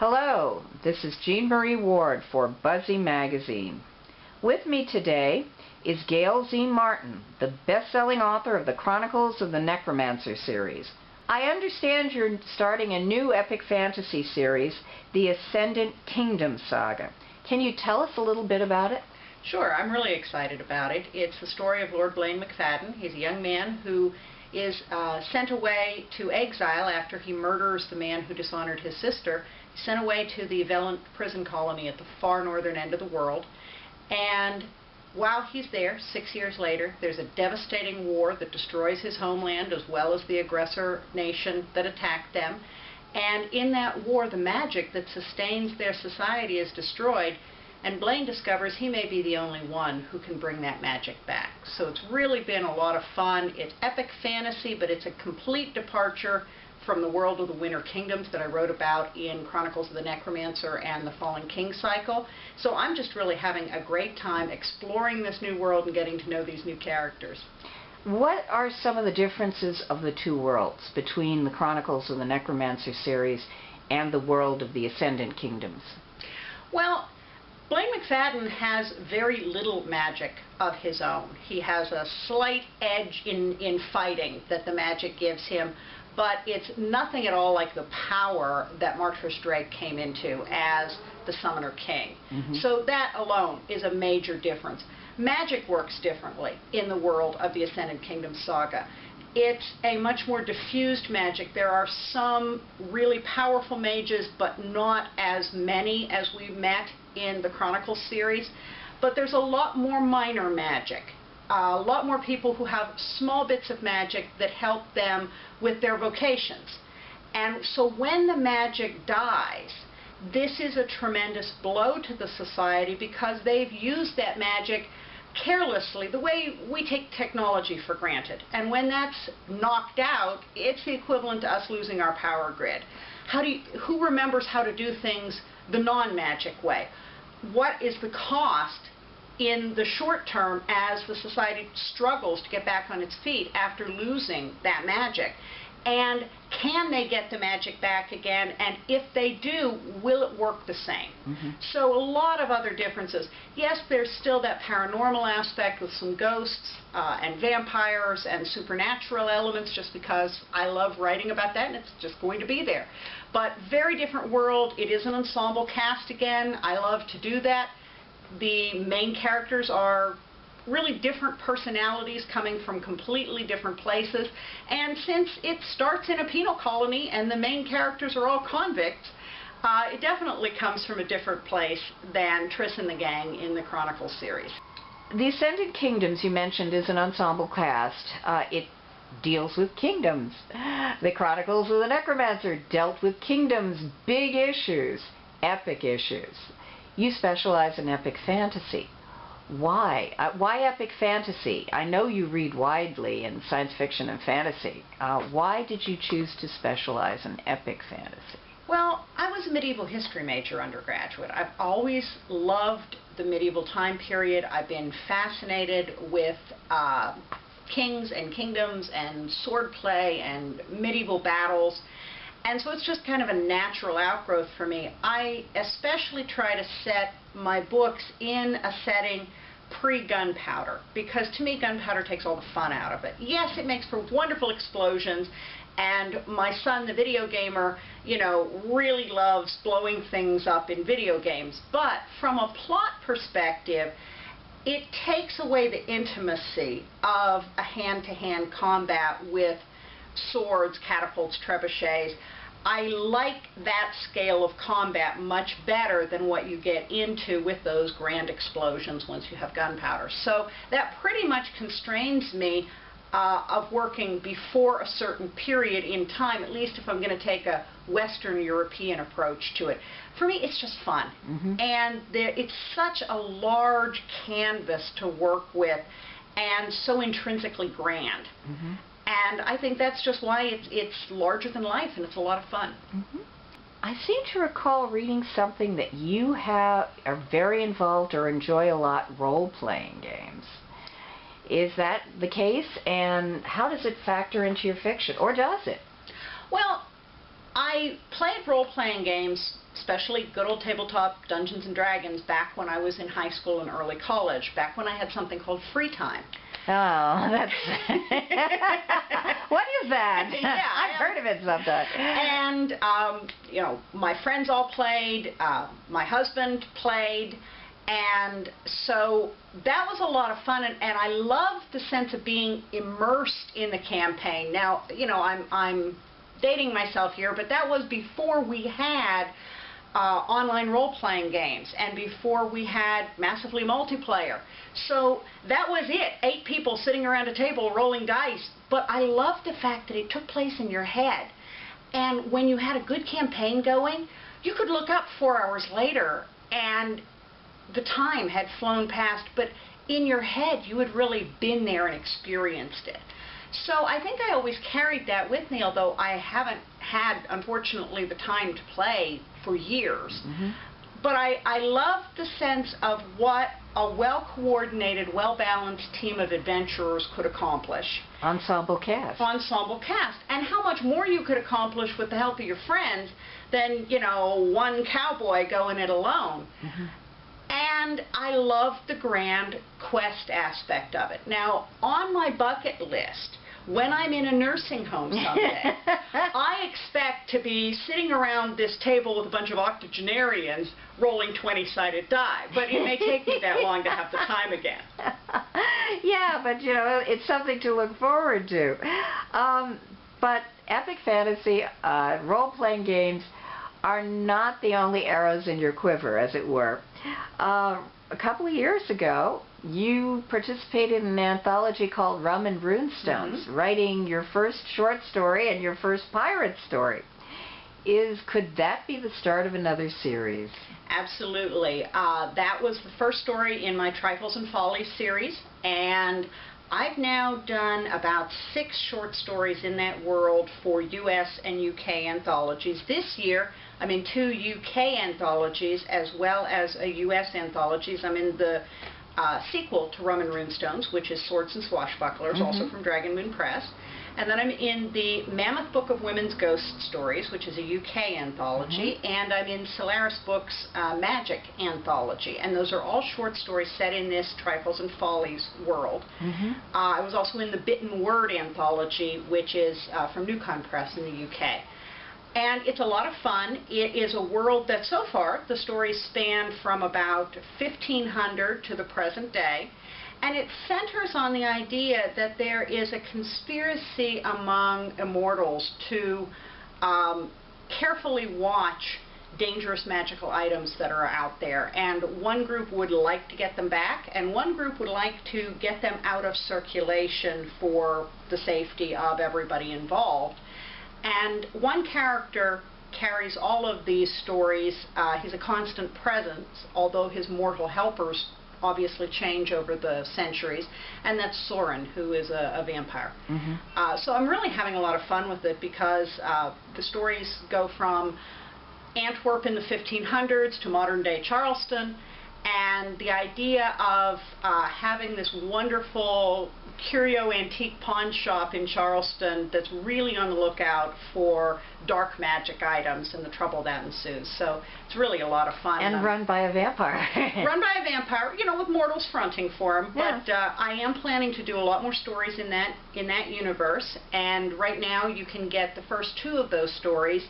Hello, this is Jean Marie Ward for Buzzy Magazine. With me today is Gail Z. Martin, the best-selling author of the Chronicles of the Necromancer series. I understand you're starting a new epic fantasy series, the Ascendant Kingdom Saga. Can you tell us a little bit about it? Sure, I'm really excited about it. It's the story of Lord Blaine McFadden. He's a young man who is sent away to exile after he murders the man who dishonored his sister. He's sent away to the Velent prison colony at the far northern end of the world. And while he's there, 6 years later, there's a devastating war that destroys his homeland as well as the aggressor nation that attacked them. And in that war, the magic that sustains their society is destroyed, and Blaine discovers he may be the only one who can bring that magic back. So it's really been a lot of fun. It's epic fantasy, but it's a complete departure from the world of the Winter Kingdoms that I wrote about in Chronicles of the Necromancer and the Fallen King cycle. So I'm just really having a great time exploring this new world and getting to know these new characters. What are some of the differences of the two worlds between the Chronicles of the Necromancer series and the world of the Ascendant Kingdoms? Well, Blaine McFadden has very little magic of his own. He has a slight edge in fighting that the magic gives him, but it's nothing at all like the power that Martris Drake came into as the Summoner King. So that alone is a major difference. Magic works differently in the world of the Ascendant Kingdom saga. It's a much more diffused magic. There are some really powerful mages, but not as many as we met in the Chronicles series. But there's a lot more minor magic. A lot more people who have small bits of magic that help them with their vocations. And so when the magic dies, this is a tremendous blow to the society because they've used that magic carelessly, the way we take technology for granted. And when that's knocked out, it's the equivalent to us losing our power grid. Who remembers how to do things the non-magic way? What is the cost in the short term as the society struggles to get back on its feet after losing that magic? And can they get the magic back again? And if they do, will it work the same? So a lot of other differences. Yes, there's still that paranormal aspect with some ghosts and vampires and supernatural elements, just because I love writing about that and it's just going to be there. But very different world. It is an ensemble cast again. I love to do that. The main characters are really different personalities coming from completely different places, and since it starts in a penal colony and the main characters are all convicts, it definitely comes from a different place than Triss and the gang in the Chronicles series. The Ascendant Kingdoms you mentioned is an ensemble cast. It deals with kingdoms. The Chronicles of the Necromancer dealt with kingdoms, big issues, epic issues. You specialize in epic fantasy. Why? Why epic fantasy? I know you read widely in science fiction and fantasy. Why did you choose to specialize in epic fantasy? Well, I was a medieval history major undergraduate. I've always loved the medieval time period. I've been fascinated with kings and kingdoms and swordplay and medieval battles. And so it's just kind of a natural outgrowth for me. I especially try to set my books in a setting pre-gunpowder, because to me gunpowder takes all the fun out of it. Yes, it makes for wonderful explosions, and my son, the video gamer, really loves blowing things up in video games. But from a plot perspective, it takes away the intimacy of a hand-to-hand combat with swords, catapults, trebuchets. I like that scale of combat much better than what you get into with those grand explosions once you have gunpowder. So that pretty much constrains me of working before a certain period in time, at least if I'm going to take a Western European approach to it. For me, it's just fun. And it's such a large canvas to work with and so intrinsically grand. And I think that's just why it's larger than life, and it's a lot of fun. I seem to recall reading something that you are very involved or enjoy a lot role-playing games. Is that the case? And how does it factor into your fiction? Or does it? Well, I played role-playing games, especially good old tabletop Dungeons & Dragons, back when I was in high school and early college, back when I had something called free time. Oh, that's... What is that? Yeah, I've heard of it sometimes. And, you know, my friends all played, my husband played, and so that was a lot of fun, and I loved the sense of being immersed in the campaign. Now, you know, I'm dating myself here, but that was before we had online role-playing games and before we had massively multiplayer. So that was it, 8 people sitting around a table rolling dice. But I loved the fact that it took place in your head. And when you had a good campaign going, you could look up 4 hours later and the time had flown past, but in your head you had really been there and experienced it. So I think I always carried that with me, although I haven't had, unfortunately, the time to play for years. Mm-hmm. But I love the sense of what a well-coordinated, well-balanced team of adventurers could accomplish. Ensemble cast. Ensemble cast. And how much more you could accomplish with the help of your friends than, you know, one cowboy going it alone. Mm-hmm. And I love the grand quest aspect of it. Now, on my bucket list, when I'm in a nursing home someday, I expect to be sitting around this table with a bunch of octogenarians rolling 20-sided die. But it may take me that long to have the time again. Yeah, but, you know, it's something to look forward to. But epic fantasy, role-playing games are not the only arrows in your quiver, as it were. A couple of years ago, you participated in an anthology called Rum and Runestones, Mm-hmm. writing your first short story and your first pirate story. Could that be the start of another series? Absolutely. That was the first story in my Trifles and Follies series, and I've now done about 6 short stories in that world for US and UK anthologies. This year, I'm in 2 UK anthologies as well as a US anthologies. I'm in the sequel to Rum and Runestones, which is Swords and Swashbucklers, Mm-hmm. also from Dragon Moon Press. And then I'm in the Mammoth Book of Women's Ghost Stories, which is a UK anthology, Mm-hmm. and I'm in Solaris Books' Magic anthology. And those are all short stories set in this Trifles and Follies world. Mm-hmm. I was also in the Bitten Word anthology, which is from Newcon Press in the UK. And it's a lot of fun. It is a world that so far, the stories span from about 1500 to the present day. And it centers on the idea that there is a conspiracy among immortals to carefully watch dangerous magical items that are out there. And one group would like to get them back, and one group would like to get them out of circulation for the safety of everybody involved. And one character carries all of these stories. He's a constant presence, although his mortal helpers obviously change over the centuries, and that's Soren, who is a vampire. Mm-hmm. So I'm really having a lot of fun with it because the stories go from Antwerp in the 1500s to modern-day Charleston, and the idea of having this wonderful curio antique pawn shop in Charleston that's really on the lookout for dark magic items and the trouble that ensues. So it's really a lot of fun. And run by a vampire. Run by a vampire, you know, with mortals fronting for him. Yeah. But I am planning to do a lot more stories in that universe. And right now you can get the first 2 of those stories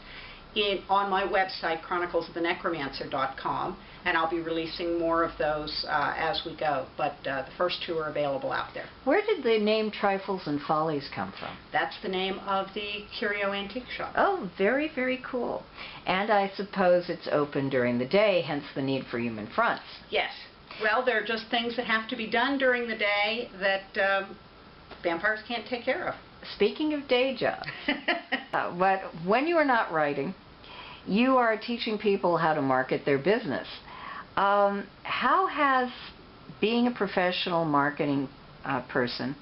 on my website, chroniclesofthenecromancer.com, and I'll be releasing more of those as we go. But the first 2 are available out there. Where did the name Trifles and Follies come from? That's the name of the curio antique shop. Oh, very, very cool. And I suppose it's open during the day, hence the need for human fronts. Yes. Well, there are just things that have to be done during the day that vampires can't take care of. Speaking of day jobs, but when you are not writing, you are teaching people how to market their business. How has being a professional marketing person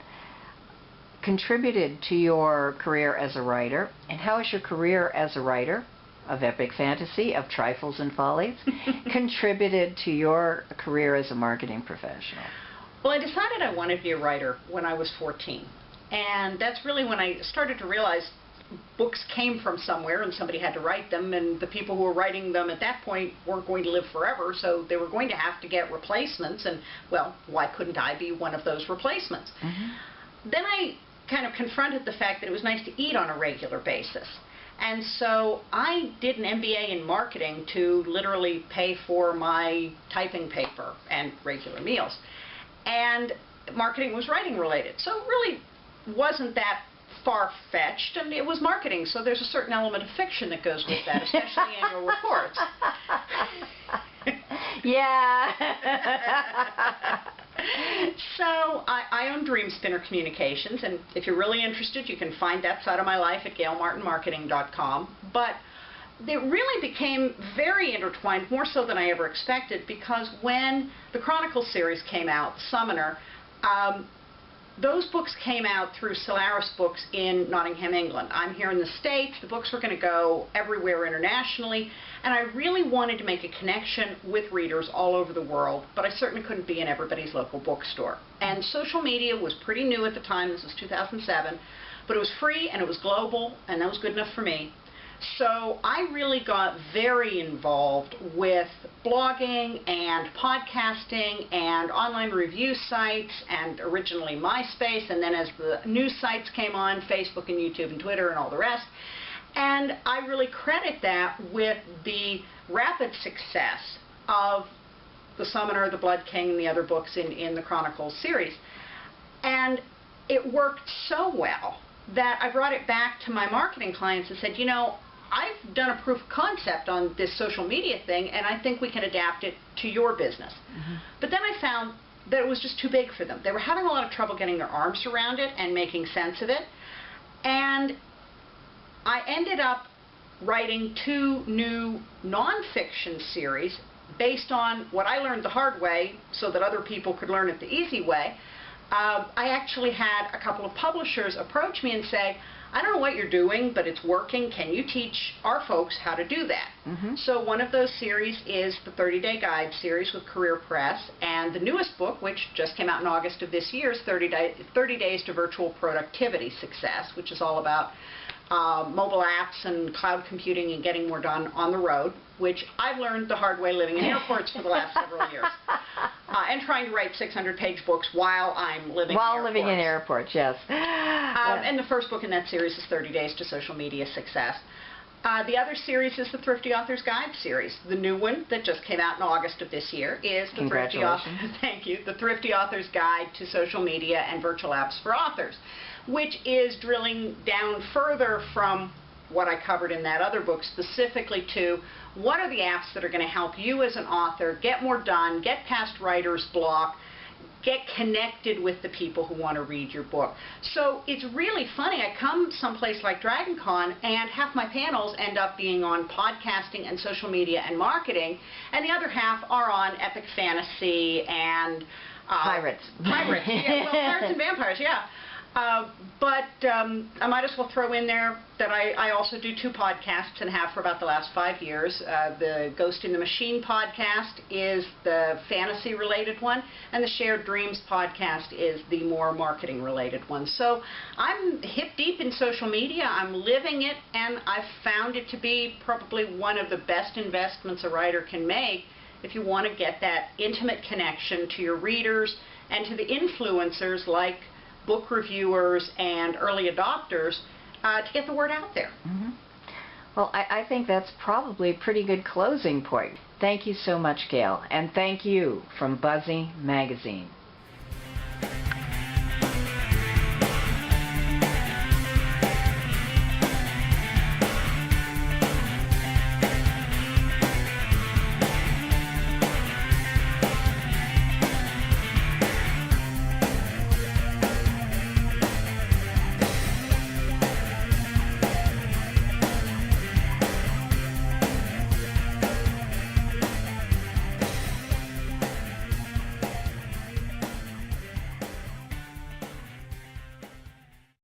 contributed to your career as a writer, and how has your career as a writer of epic fantasy, of Trifles and Follies, contributed to your career as a marketing professional? Well, I decided I wanted to be a writer when I was 14. And that's really when I started to realize books came from somewhere and somebody had to write them, and the people who were writing them at that point weren't going to live forever, so they were going to have to get replacements, and, well, why couldn't I be one of those replacements? Then I kind of confronted the fact that it was nice to eat on a regular basis. And so I did an MBA in marketing to literally pay for my typing paper and regular meals. And marketing was writing related. So it really wasn't that far-fetched, and it was marketing, so there's a certain element of fiction that goes with that, especially annual reports. Yeah. So I own Dream Spinner Communications, and if you're really interested, you can find that side of my life at gailmartinmarketing.com. But it really became very intertwined, more so than I ever expected, because when the Chronicles series came out, Summoner, those books came out through Solaris Books in Nottingham, England. I'm here in the States. The books were going to go everywhere internationally, and I really wanted to make a connection with readers all over the world, but I certainly couldn't be in everybody's local bookstore. And social media was pretty new at the time. This was 2007, but it was free and it was global, and that was good enough for me. So I really got very involved with blogging and podcasting and online review sites, and originally MySpace, and then as the news sites came on, Facebook and YouTube and Twitter and all the rest. And I really credit that with the rapid success of The Summoner, The Blood King, and the other books in the Chronicles series. And it worked so well that I brought it back to my marketing clients and said, you know, I've done a proof of concept on this social media thing, and I think we can adapt it to your business. But then I found that it was just too big for them. They were having a lot of trouble getting their arms around it and making sense of it. And I ended up writing 2 new nonfiction series based on what I learned the hard way so that other people could learn it the easy way. I actually had a couple of publishers approach me and say, I don't know what you're doing, but it's working. Can you teach our folks how to do that? So one of those series is the 30-Day Guide series with Career Press, and the newest book, which just came out in August of this year, is 30 Days to Virtual Productivity Success, which is all about mobile apps and cloud computing and getting more done on the road, which I've learned the hard way living in airports for the last several years. And trying to write 600-page books while I'm living in airports. While living in airports, yes. And the first book in that series is 30 Days to Social Media Success. The other series is the Thrifty Author's Guide series. The new one that just came out in August of this year is the Thrifty the Thrifty Author's Guide to Social Media and Virtual Apps for Authors, which is drilling down further from what I covered in that other book, specifically to what are the apps that are going to help you as an author get more done, get past writer's block, get connected with the people who want to read your book. So it's really funny. I come someplace like DragonCon, and half my panels end up being on podcasting and social media and marketing, and the other half are on epic fantasy and Pirates. Pirates, yeah, well, pirates and vampires, yeah. But I might as well throw in there that I also do 2 podcasts and have for about the last 5 years. The Ghost in the Machine podcast is the fantasy-related one, and the Shared Dreams podcast is the more marketing-related one. So I'm hip-deep in social media. I'm living it, and I've found it to be probably one of the best investments a writer can make if you want to get that intimate connection to your readers and to the influencers like book reviewers and early adopters to get the word out there. Well, I think that's probably a pretty good closing point. Thank you so much, Gail, and thank you from Buzzy Magazine.